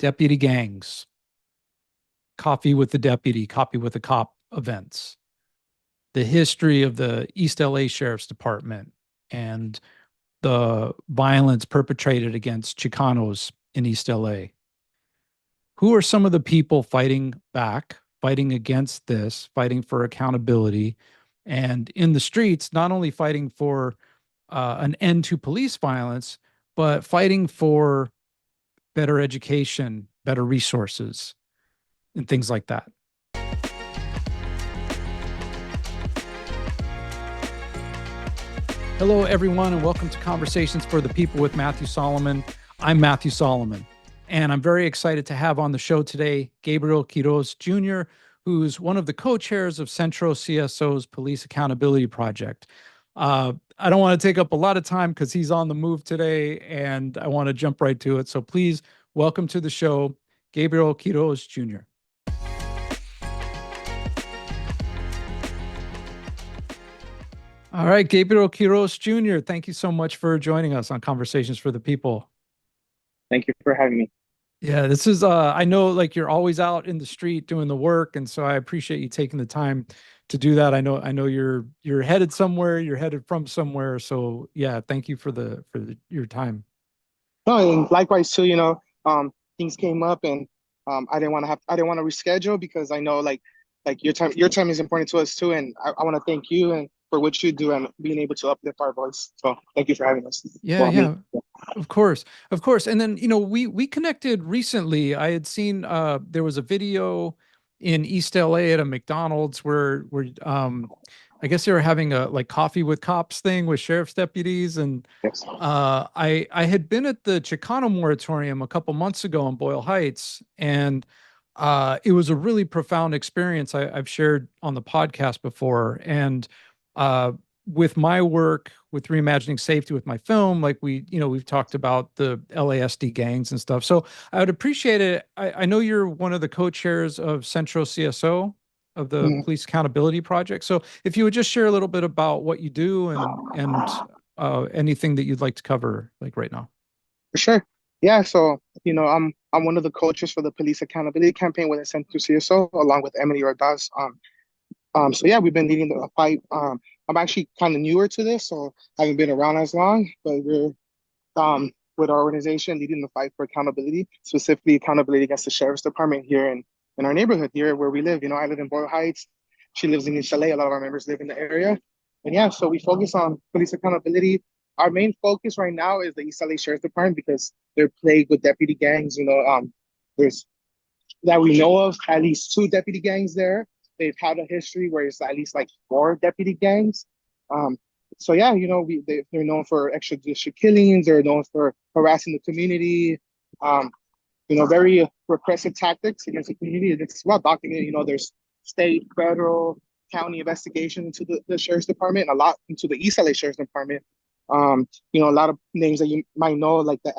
deputy gangs, coffee with the deputy, coffee with the cop events, the history of the East LA Sheriff's Department, and the violence perpetrated against Chicanos in East LA. Who are some of the people fighting back, fighting against this, fighting for accountability, and in the streets, not only fighting for an end to police violence, but fighting for better education, better resources, and things like that? Hello, everyone, and welcome to Conversations for the People with Matthew Solomon. I'm Matthew Solomon, and I'm very excited to have on the show today Gabriel Quiroz Jr., who's one of the co-chairs of Centro CSO's Police Accountability Project. I don't want to take up a lot of time because he's on the move today, and I want to jump right to it. So please welcome to the show, Gabriel Quiroz Jr. All right, Gabriel Quiroz Jr., thank you so much for joining us on Conversations for the People. Thank you for having me. Yeah, this is I know like you're always out in the street doing the work, and so I appreciate you taking the time to do that. I know you're headed somewhere, you're headed from somewhere. So yeah, thank you for your time. No, and likewise too, things came up and I didn't want to reschedule because I know like your time is important to us too. And I want to thank you and for what you do and being able to uplift our voice. So thank you for having us. Yeah, Well, me. yeah. Of course. Of course. And then, we connected recently. I had seen there was a video in East LA at a McDonald's where I guess they were having a like coffee with cops thing with sheriff's deputies. And Yes. I had been at the Chicano moratorium a couple months ago in Boyle Heights, and it was a really profound experience I've shared on the podcast before. And uh with my work with reimagining safety with my film, like we've talked about the LASD gangs and stuff. So I would appreciate it. I know you're one of the co-chairs of Centro CSO of the Mhm. Police Accountability Project. So if you would just share a little bit about what you do and anything that you'd like to cover like right now. For sure. Yeah, so I'm one of the coaches for the police accountability campaign within Centro CSO along with Emily Ordaz. So yeah, we've been leading the fight. I'm actually kind of newer to this, so I haven't been around as long, but we're with our organization leading the fight for accountability, specifically accountability against the sheriff's department here in our neighborhood here where we live. I live in Boyle Heights. She lives in East LA. A lot of our members live in the area. And yeah, so we focus on police accountability. Our main focus right now is the East LA Sheriff's Department because they're plagued with deputy gangs. There's that we know of at least two deputy gangs there. They've had a history where it's at least like four deputy gangs. Um, so yeah, they're known for extrajudicial killings. They're known for harassing the community. Um, very repressive tactics against the community. It's well documented. There's state, federal, county investigation into the sheriff's department, and a lot into the East LA Sheriff's Department. A lot of names that you might know, like the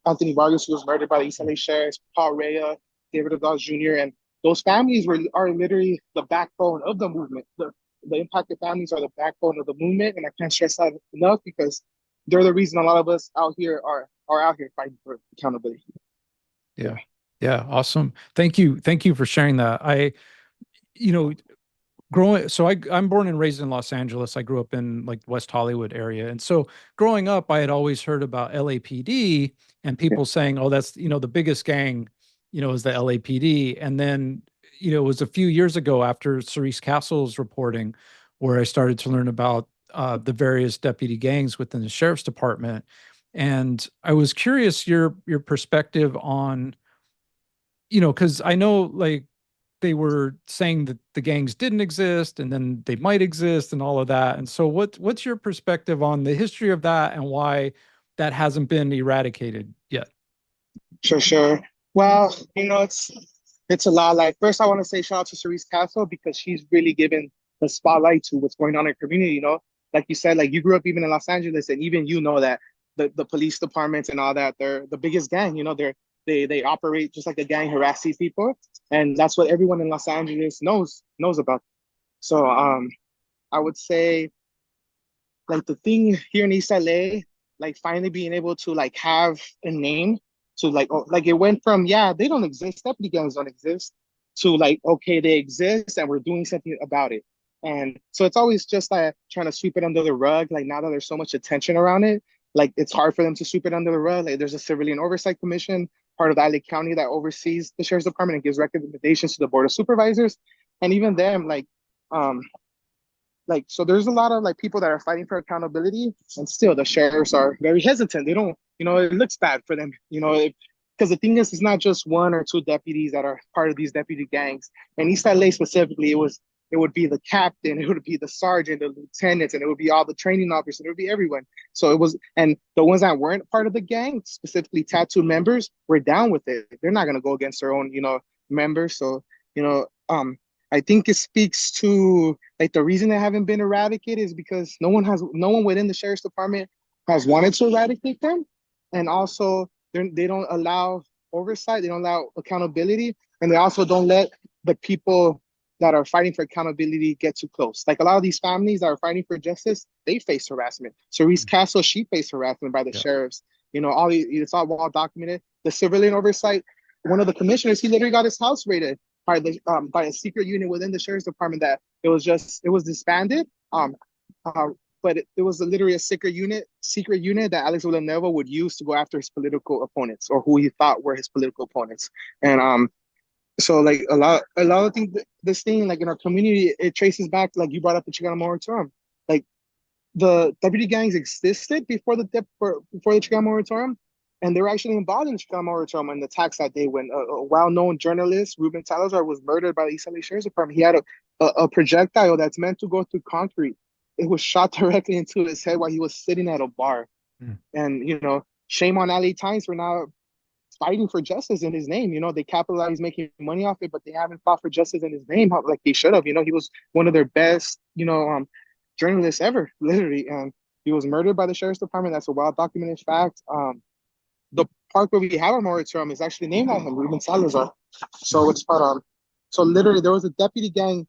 Anthony Vargas, who was murdered by the East LA sheriffs, Paul Rea, Gabriel Quiroz Jr., and those families are literally the backbone of the movement. The impacted families are the backbone of the movement, and I can't stress that enough because they're the reason a lot of us out here are out here fighting for accountability. Yeah. Yeah. Awesome. Thank you. Thank you for sharing that. You know, I'm born and raised in Los Angeles. I grew up in like West Hollywood area. And so growing up, I had always heard about LAPD and Yeah. people saying, oh, that's, the biggest gang, is the LAPD. And then, it was a few years ago after Cerise Castle's reporting where I started to learn about the various deputy gangs within the sheriff's department. And I was curious your perspective on, because I know like they were saying that the gangs didn't exist and then they might exist and all of that. And so what's your perspective on the history of that and why that hasn't been eradicated yet? Sure. Well, it's a lot. Like first, I want to say shout out to Cerise Castle because she's really given the spotlight to what's going on in her community. Like you said, like you grew up even in Los Angeles, and even you know that the police departments and all that, they're the biggest gang. They operate just like a gang, harass these people, and that's what everyone in Los Angeles knows about. So I would say like the thing here in East LA, like finally being able to like have a name to like, oh, like it went from, yeah, they don't exist, deputy gangs don't exist, to like, okay, they exist and we're doing something about it. And so it's always just like trying to sweep it under the rug. Like now that there's so much attention around it, like it's hard for them to sweep it under the rug. Like there's a civilian oversight commission, part of the LA County, that oversees the sheriff's department and gives recommendations to the board of supervisors. And even them, um, so there's a lot of like people that are fighting for accountability, and still the sheriffs are very hesitant. They don't, it looks bad for them, because the thing is, it's not just one or two deputies that are part of these deputy gangs. And East LA specifically, it would be the captain, it would be the sergeant, the lieutenants, and it would be all the training officers, and it would be everyone. So it was, and the ones that weren't part of the gang, specifically tattooed members, were down with it. They're not going to go against their own, members. So, I think it speaks to like the reason they haven't been eradicated is because no one within the sheriff's department has wanted to eradicate them, and also they don't allow oversight, they don't allow accountability, and they also don't let the people that are fighting for accountability get too close. Like a lot of these families that are fighting for justice, they face harassment. Cerise Castle, she faced harassment by the sheriffs. It's all well documented. The civilian oversight, one of the commissioners, he literally got his house raided by a secret unit within the sheriff's department that it was disbanded. But it was literally a secret unit that Alex Villanueva would use to go after his political opponents, or who he thought were his political opponents. And so like a lot of things, this thing like in our community, it traces back, like you brought up the Chicano moratorium. Like the deputy gangs existed before the Chicano moratorium, and they were actually involved in the Chicano moratorium and the attacks that day when a well-known journalist, Ruben Salazar, was murdered by the East LA Sheriff's Department. He had a projectile that's meant to go through concrete. It was shot directly into his head while he was sitting at a bar. And shame on LA Times for now fighting for justice in his name. They capitalized making money off it, but they haven't fought for justice in his name like they should have. He was one of their best, journalists ever, literally. And he was murdered by the sheriff's department. That's a well documented fact. The park where we have a moratorium is actually named after him, Ruben Salazar. So it's called, so literally there was a deputy gang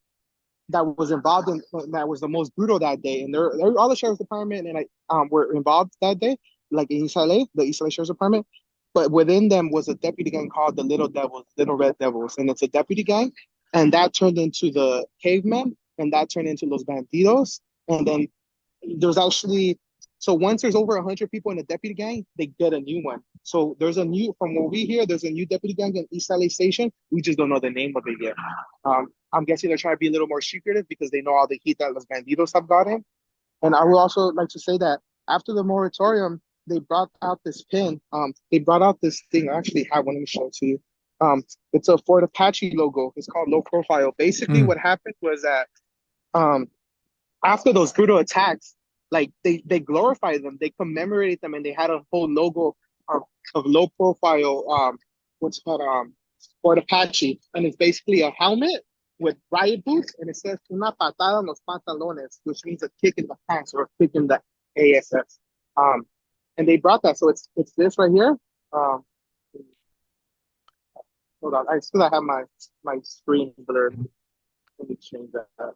that was involved in that was the most brutal that day, and they're all the sheriff's department and were involved that day, like in East LA, the East LA Sheriff's Department. But within them was a deputy gang called the Little Devils, Little Red Devils, and it's a deputy gang, and that turned into the Cavemen, and that turned into Los Bandidos, and then there's actually, so once there's over 100 people in a deputy gang, they get a new one. So from what we hear, there's a new deputy gang in East LA Station. We just don't know the name of it yet. I'm guessing they're trying to be a little more secretive because they know all the heat that Los Bandidos have gotten. And I would also like to say that after the moratorium, they brought out this pin. They brought out this thing. I actually have one. Let me show it to you. It's a Fort Apache logo. It's called Low Profile. Basically, what happened was that after those brutal attacks, like they glorified them, they commemorated them, and they had a whole logo of low profile, what's called Fort Apache, and it's basically a helmet with riot boots, and it says "Una patada en los pantalones," which means a kick in the pants or a kick in the ASS. And they brought that, so it's this right here. Hold on, I still have my screen blurred. Let me change that.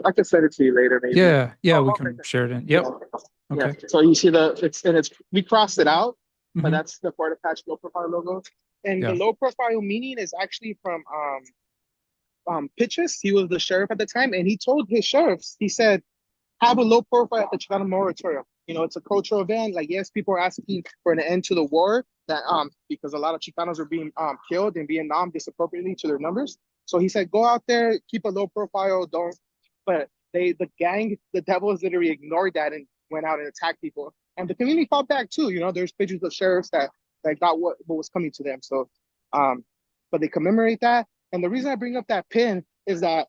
I can send it to you later, maybe. Yeah, we can share it in. Yep. Yeah. Okay. So you see we crossed it out, but that's the Fort Apache low profile logo. And the low profile meaning is actually from Pitches. He was the sheriff at the time, and he told his sheriffs, he said, have a low profile at the Chicano moratorium. It's a cultural event. Like, yes, people are asking for an end to the war that because a lot of Chicanos are being killed in Vietnam disappropriately to their numbers. So he said, go out there, keep a low profile, don't. But the devils literally ignored that and went out and attacked people. And the community fought back too. There's pictures of sheriffs that got what was coming to them. So, but they commemorate that. And the reason I bring up that pin is that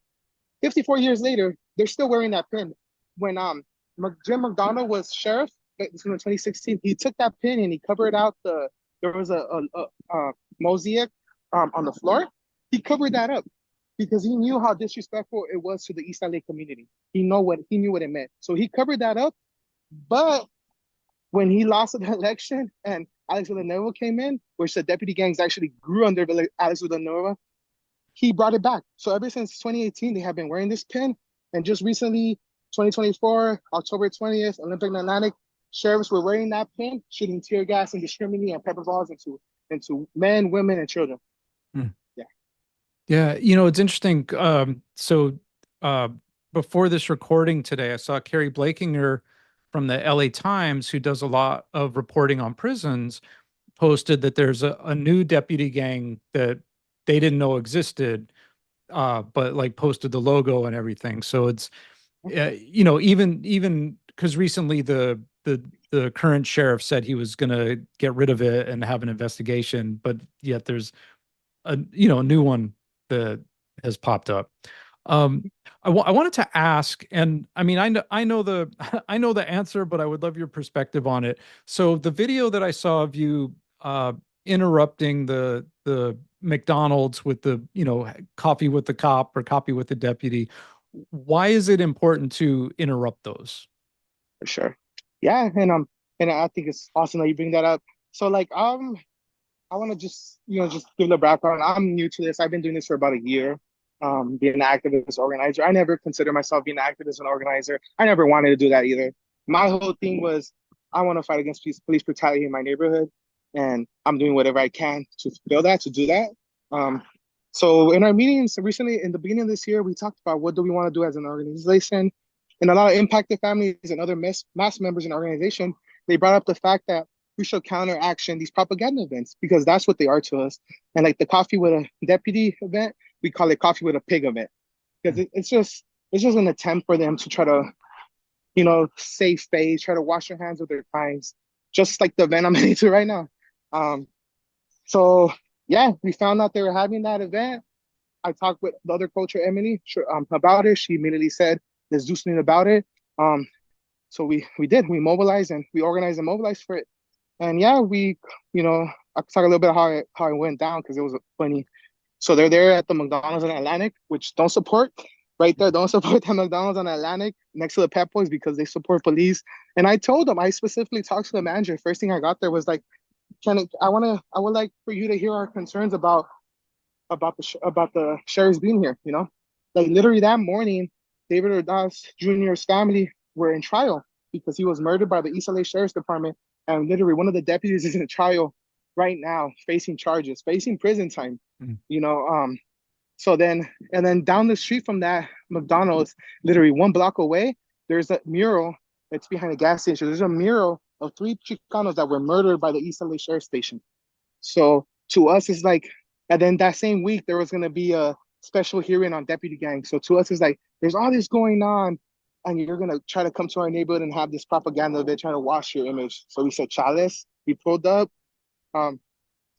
54 years later, they're still wearing that pin. When Jim McDonough was sheriff, this was in 2016, he took that pin and he covered out there was a mosaic on the floor. He covered that up because he knew how disrespectful it was to the East LA community. He knew what it meant. So he covered that up. But when he lost the election and Alex Villanueva came in, which the deputy gangs actually grew under Alex Villanueva, he brought it back. So ever since 2018, they have been wearing this pin. And just recently, 2024, October 20th, Olympic and Atlantic, sheriffs were wearing that pin, shooting tear gas indiscriminately and pepper balls into men, women, and children. Hmm. Yeah, Yeah, it's interesting. Uh, before this recording today, I saw Carrie Blakinger from the LA Times, who does a lot of reporting on prisons, posted that there's a new deputy gang that they didn't know existed, but like posted the logo and everything. So it's even because recently the current sheriff said he was going to get rid of it and have an investigation, but yet there's a new one that has popped up. Um, I wanted to ask, and I mean, I know the I know the answer, but I would love your perspective on it. So the video that I saw of you interrupting the McDonald's with the coffee with the cop or coffee with the deputy, why is it important to interrupt those? for sure. Yeah, and I think it's awesome that you bring that up. So like I want to just just give the background. I'm new to this. I've been doing this for about a year. Being an activist organizer. I never considered myself being an activist and organizer. I never wanted to do that either. My whole thing was I want to fight against police brutality in my neighborhood, and I'm doing whatever I can to fulfill that, to do that. Um, so in our meetings recently, in the beginning of this year, we talked about what do we want to do as an organization, and a lot of impacted families and other mass members in our organization. They brought up the fact that we should counter action these propaganda events because that's what they are to us. And like the coffee with a deputy event, we call it coffee with a pig event because it's just an attempt for them to try to save face, try to wash their hands of their crimes, just like the event I'm into right now. Um, so yeah, we found out they were having that event. I talked with the other coach, Emily, about it. She immediately said, "Let's do something about it." Um, so we did. We mobilized and we organized and mobilized for it. And yeah, I could talk a little bit how it went down because it was funny. So they're there at the McDonald's on Atlantic, which don't support right there. Don't support the McDonald's on Atlantic next to the Pep Boys because they support police. And I told them, I specifically talked to the manager. First thing I got there was like, I would like for you to hear our concerns about the sheriffs being here. Like literally that morning, David Ordaz Jr.'s family were in trial because he was murdered by the East LA Sheriff's Department, and literally one of the deputies is in trial right now, facing charges, facing prison time. Mm. You know, so then down the street from that McDonald's, literally 1 block away, there's a mural that's behind a gas station. There's a mural of 3 Chicanos that were murdered by the East LA Sheriff Station. So to us, it's like, and then that same week there was gonna be a special hearing on deputy gang. So to us, it's like there's all this going on, and you're gonna try to come to our neighborhood and have this propaganda of it trying to wash your image. So we said, Chales, we pulled up. Um,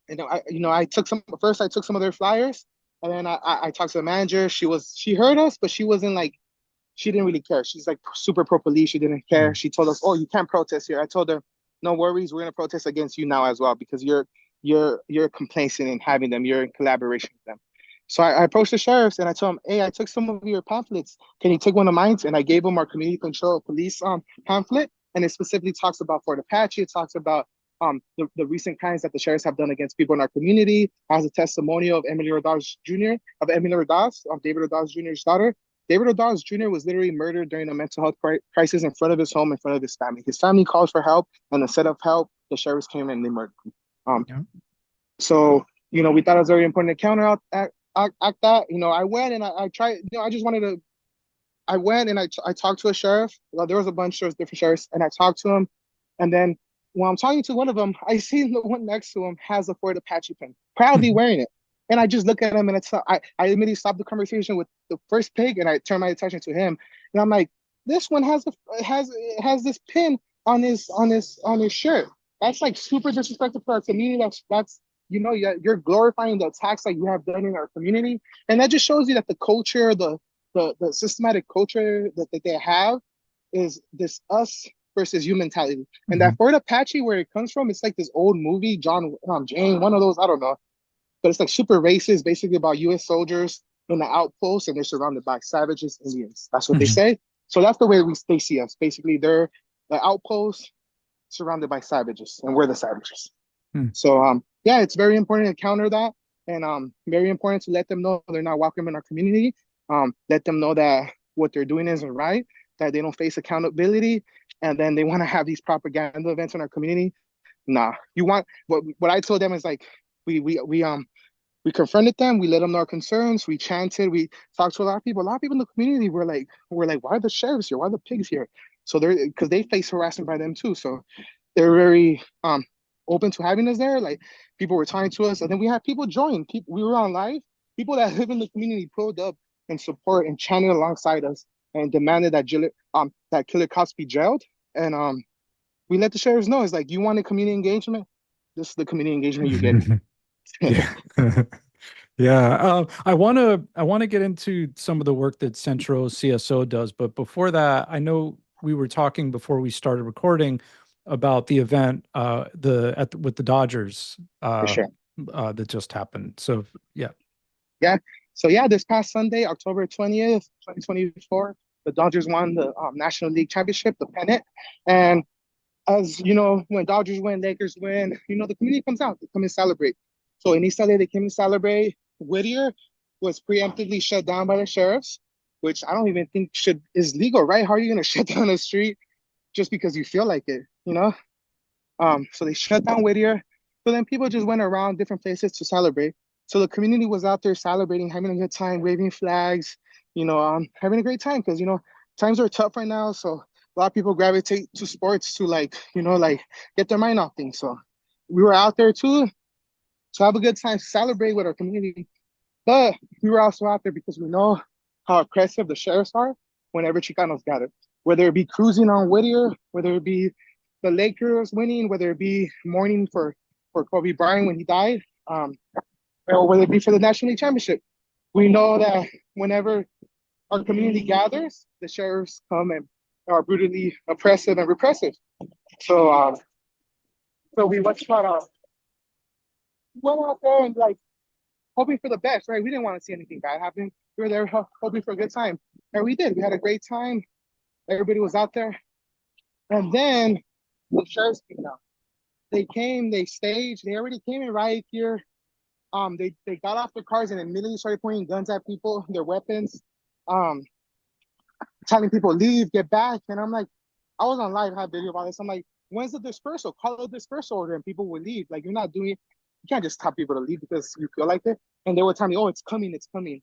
I took some first. I took some of their flyers, and then I talked to the manager. She heard us, but she wasn't like she didn't really care. She's like super pro police. She didn't care. Mm. She told us, "Oh, you can't protest here." I told her, "No worries. We're gonna protest against you now as well because you're complacent in having them. You're in collaboration with them." So I approached the sheriffs and I told them, "Hey, I took some of your pamphlets. Can you take one of mine?" And I gave them our community control police pamphlet, and it specifically talks about Fort Apache. It talks about the recent crimes that the sheriffs have done against people in our community. Has a testimonial of Emily Ordaz Jr. of Emily Ordaz, David Ordaz Jr.'s daughter. David Ordaz Jr. was literally murdered during a mental health crisis in front of his home, in front of his family. His family called for help, and instead of help, the sheriffs came and they murdered him. Yeah. So we thought it was very important to act that. I went and I tried. I just wanted to. I went and I talked to a sheriff. Well, there was a bunch of different sheriffs, and I talked to him. And then when I'm talking to one of them, I see the one next to him has a Ford Apache pin, proudly wearing it. And I just look at him, and I immediately stopped the conversation with the first pig, and I turned my attention to him. And I'm like, this one has this pin on his shirt. That's like super disrespectful for our community. That's you're glorifying the attacks that you have done in our community, and that just shows you that the culture, the systematic culture that they have is this us versus you mentality. And Mhm. that Fort Apache, where it comes from, it's like this old movie, John Jane, one of those, I don't know, but it's like super racist, basically about U.S. soldiers in the outpost, and they're surrounded by savages, Indians. That's what they Mhm. say. So that's the way they see us. Basically, they're the outpost surrounded by savages, and we're the savages. Mm. So yeah, it's very important to counter that, and very important to let them know they're not welcome in our community. Let them know that what they're doing isn't right. that they don't face accountability, and then they want to have these propaganda events in our community. Nah, you want what I told them is like we confronted them, we let them know our concerns, we chanted, we talked to a lot of people. A lot of people in the community were like, why are the sheriffs here? Why are the pigs here? So they're because they face harassment by them too. So they're very open to having us there. Like people were talking to us, and then we had people join. People we were on live. People that live in the community pulled up and support and chanted alongside us and demanded that Killer Cops be jailed. And we let the sheriffs know it's like you want a community engagement. This is the community engagement you're getting. Yeah. Yeah. I want to get into some of the work that Centro CSO does, but before that, I know we were talking before we started recording about the event with the Dodgers For sure. that just happened. So yeah. Yeah. So yeah, this past Sunday, October 20th, 2024, the Dodgers won the National League Championship, the pennant. And as you know, when Dodgers win, Lakers win, the community comes out, they come and celebrate. So in East LA, they came and celebrate. Whittier was preemptively shut down by the sheriffs, which I don't even think is legal, right? How are you going to shut down a street just because you feel like it, you know? So they shut down Whittier. So then people just went around different places to celebrate. So the community was out there celebrating, having a good time, waving flags, having a great time because times are tough right now. So a lot of people gravitate to sports to like get their mind off things. So we were out there too to have a good time, celebrate with our community. But we were also out there because we know how oppressive the sheriffs are whenever Chicanos gather. Whether it be cruising on Whittier, whether it be the Lakers winning, whether it be mourning for Kobe Bryant when he died, or whether it be for the National League Championship. We know that whenever our community gathers, the sheriffs come and are brutally oppressive and repressive. So we went out there and like hoping for the best, right? We didn't want to see anything bad happen. We were there hoping for a good time, and we did. We had a great time. Everybody was out there, and then the sheriffs came out. They came, they staged. They already came in riot gear. They got off their cars and immediately started pointing guns at people, their weapons, um, telling people leave, get back. And I'm like, I was on live, had video about this. I'm like, when's the dispersal? Call a dispersal order, and people will leave. Like you're not doing it. You can't just tell people to leave because you feel like it. And they were telling me, oh, it's coming, it's coming.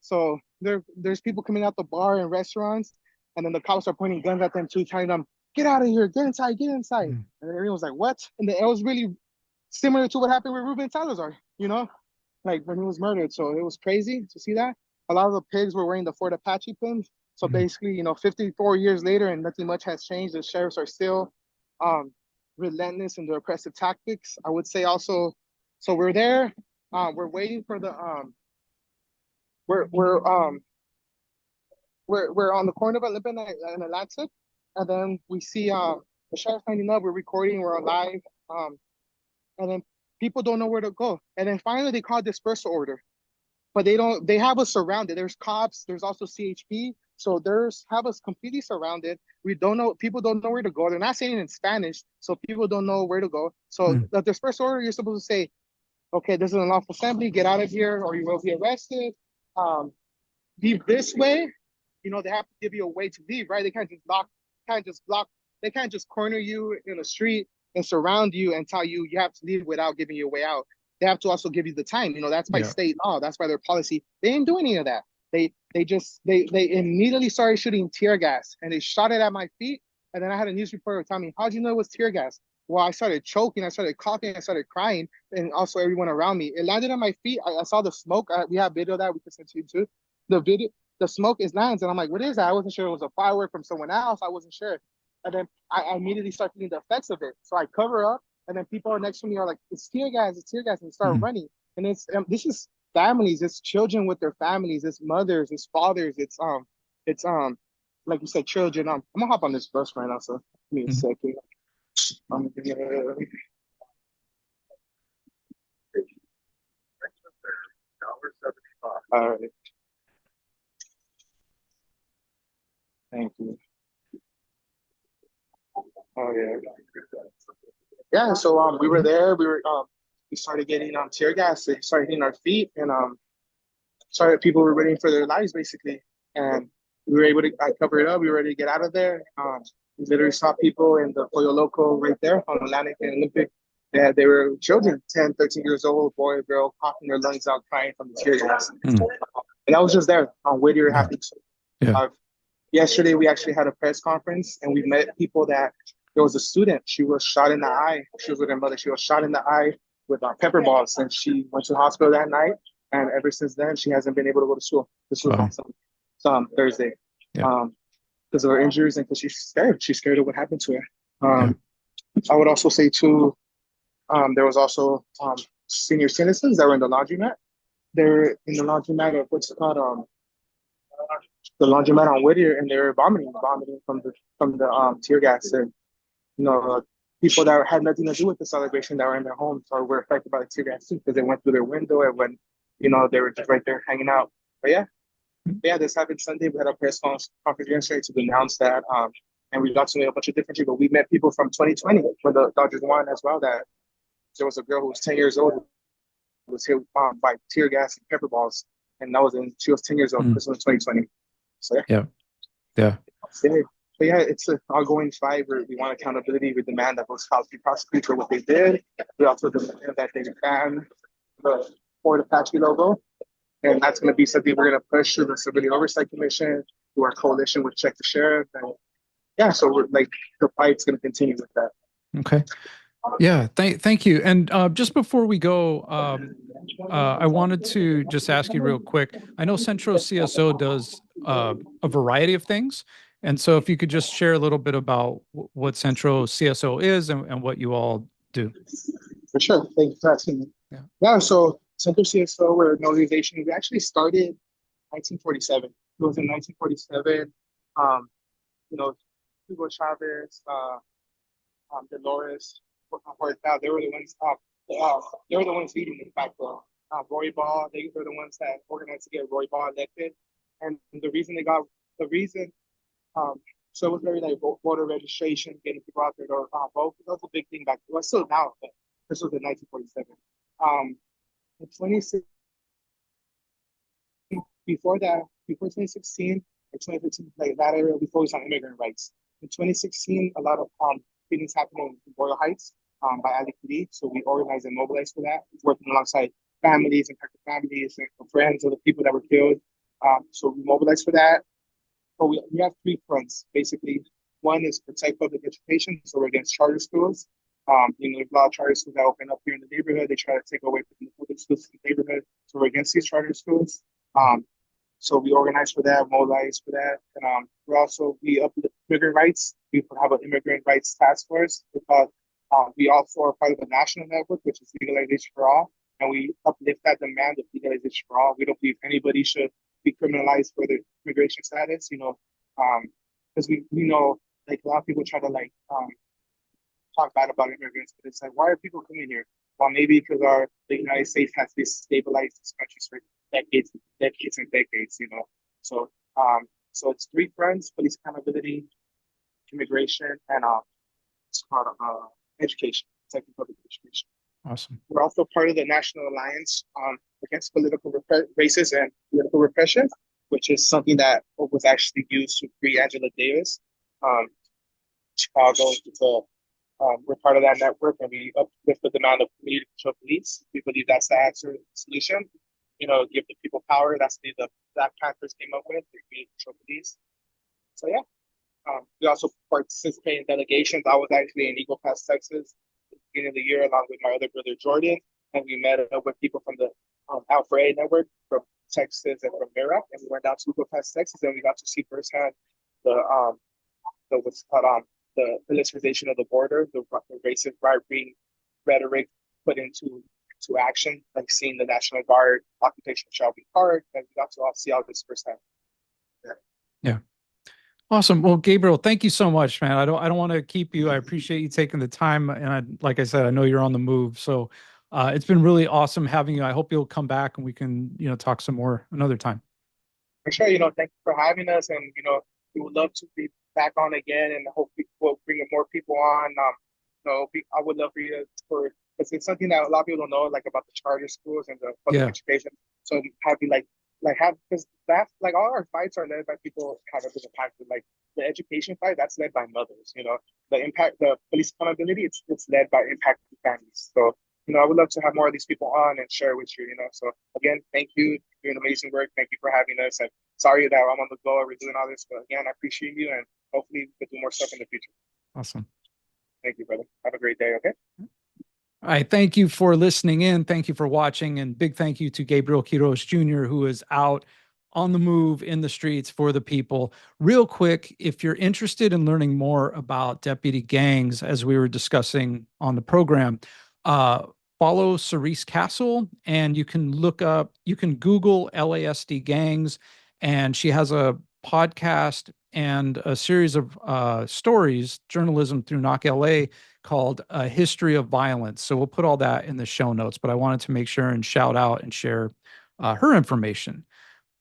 So there's people coming out the bar and restaurants, and then the cops are pointing guns at them too, telling them, get out of here, get inside, get inside. Mm. And everyone was like, what? And it was really similar to what happened with Ruben Salazar, like when he was murdered. So it was crazy to see that. A lot of the pigs were wearing the Fort Apache pins. So Mhm. basically, 54 years later and nothing much has changed. The sheriffs are still relentless in their oppressive tactics. I would say also, so we're there. We're waiting for the we're we're um we're on the corner of Olympic and Atlantic, and then we see the sheriff lining up. We're recording. We're on live. And then people don't know where to go. And then finally they call dispersal order, but they don't. They have us surrounded. There's cops. There's also CHP. So there's have us completely surrounded. We don't know. People don't know where to go. They're not saying it in Spanish, so people don't know where to go. So Mm. the dispersal order, you're supposed to say, okay, this is an unlawful assembly. Get out of here, or you will be arrested. Um, Leave this way. They have to give you a way to leave, right? They can't just block, they can't just corner you in the street and surround you and tell you you have to leave without giving you a way out. They have to also give you the time. That's by Yeah. state law. That's by their policy. They didn't do any of that. They immediately started shooting tear gas and they shot it at my feet. And then I had a news reporter tell me, how'd you know it was tear gas? Well, I started choking, I started coughing, I started crying, and also everyone around me. It landed on my feet. I saw the smoke. We have video of that we can send to you too. The smoke is lands, and I'm like, what is that? I wasn't sure it was a firework from someone else. I wasn't sure. And then I immediately start feeling the effects of it. So I cover up, and then people next to me are like, it's tear gas, and they start Mhm. running. And this is families, it's children with their families, it's mothers, it's fathers, it's like you said, children. I'm gonna hop on this bus right now, so give me a Mhm. second. Um, all right, thank you. Oh yeah. Yeah, so we were Mhm. there. We started getting tear gas. It started hitting our feet, and started people were running for their lives basically. And we were able to cover it up. We were ready to get out of there. We literally saw people in the Pollo Loco right there on Atlantic and Olympic. They were children, 10, 13 years old, boy or girl, coughing their lungs out, crying from the tear gas. Mm. And I was just there on Whittier Yeah. happy. Yeah. Yesterday, we actually had a press conference and we met people that there was a student. She was shot in the eye. She was with her mother. She was shot in the eye with pepper balls and she went to the hospital that night. And ever since then, she hasn't been able to go to school. This was Wow. some Thursday. Yeah. Because of her injuries and because she's scared. She's scared of what happened to her. Yeah. I would also say too, there was also senior citizens that were in the laundromat. They're in the laundromat of what's it called, the laundromat on Whittier, and they were vomiting from the tear gas, and you know, people that had nothing to do with the celebration that were in their homes or were affected by the tear gas too, because they went through their window and when they were just right there hanging out. But yeah, this happened Sunday. We had a press conference yesterday to announce that, and we got to meet a bunch of different people. We met people from 2020 when the Dodgers won as well. That there was a girl who was 10 years old who was hit by tear gas and pepper balls, and she was 10 years old. Mm. This was 2020. So Yeah. Yeah. But yeah, it's an ongoing fight where we want accountability. We demand that those cops be prosecuted for what they did. We also demand that they ban the Ford Apache logo. And that's going to be something we're going to push through the Civilian Oversight Commission, through our coalition with Check the Sheriff. And yeah, so we're like, the fight's going to continue with that. Okay. Yeah. Thank you. And just before we go, I wanted to just ask you real quick. I know Centro CSO does a variety of things. And so if you could just share a little bit about what Centro CSO is and what you all do. For sure. Thank you for asking me. Yeah, so Centro CSO, we're an organization. We actually started 1947. It was in 1947. Hugo Chavez, Dolores, they were the ones. They were the ones leading it back then. Roy Ball, they were the ones that organized to get Roy Ball elected, and the reason so it was very like voter registration, getting people out there to vote. That was a big thing back then. Well, still now, but this was in 1947. In 2016, before 2016 or 2015, like that area, we focused on immigrant rights. In 2016, a lot of things happened in Boyle Heights by LAPD, so we organized and mobilized for that, working alongside families and families and friends of the people that were killed. So we mobilized for that. But we have three fronts, basically. One is protect public education, so we're against charter schools. There's a lot of charter schools that open up here in the neighborhood. They try to take away from the public schools in the neighborhood, so we're against these charter schools. So we organize for that, mobilize for that. And we uplift immigrant rights. We have an immigrant rights task force because we also are part of a national network, which is legalization for all. And we uplift that demand of legalization for all. We don't believe anybody should be criminalized for their immigration status, because we know like a lot of people try to talk bad about immigrants, but it's like, why are people coming here? Well, maybe because the United States has destabilized this country for decades and decades, So it's three fronts: police accountability, immigration, and it's called education, protecting public education. Awesome. We're also part of the National Alliance against racism and political repression, which is something that was actually used to free Angela Davis. Chicago, we're part of that network, and we uplift the demand of community control police. We believe that's the answer, the solution. Give the people power. That's the Black Panthers came up with, the community control police. So yeah, we also participate in delegations. I was actually in Eagle Pass, Texas, at the beginning of the year, along with my other brother Jordan, and we met up with people from the Alfred Network from Texas and from Mira, and we went down to Eagle Pass, Texas, and we got to see firsthand the what's called the militarization of the border, the racist right-wing rhetoric put into action, like seeing the National Guard occupation of Shelby Park, and we got to all see all this firsthand. Yeah. Awesome. Well, Gabriel, thank you so much, man. I don't want to keep you. I appreciate you taking the time. And like I said, I know you're on the move. So it's been really awesome having you. I hope you'll come back and we can, talk some more another time. For sure. Thank you for having us. And, we would love to be back on again and hope we'll bring more people on. I would love for you because it's something that a lot of people don't know, like about the charter schools and the public education. So having like like have because that's like all our fights are led by people have been impacted. Like the education fight, that's led by mothers. The police accountability, it's led by impacted families. So I would love to have more of these people on and share with you. So again, thank you. You're doing amazing work. Thank you for having us. And sorry that I'm on the go. We're doing all this, but again, I appreciate you, and hopefully we can do more stuff in the future. Awesome. Thank you, brother. Have a great day. Okay. All right. Thank you for listening in. Thank you for watching. And big thank you to Gabriel Quiroz Jr., who is out on the move in the streets for the people. Real quick, if you're interested in learning more about deputy gangs, as we were discussing on the program, follow Cerise Castle, and you can Google LASD gangs, and she has a podcast and a series of stories, journalism through Knock LA, called A History of Violence. So we'll put all that in the show notes, but I wanted to make sure and shout out and share her information.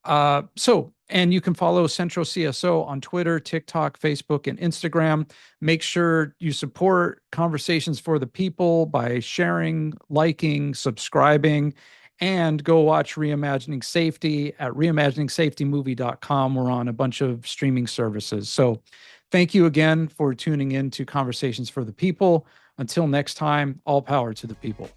And you can follow Centro CSO on Twitter, TikTok, Facebook, and Instagram. Make sure you support Conversations for the People by sharing, liking, subscribing, and go watch Reimagining Safety at reimaginingsafetymovie.com. We're on a bunch of streaming services. So thank you again for tuning in to Conversations for the People. Until next time, all power to the people.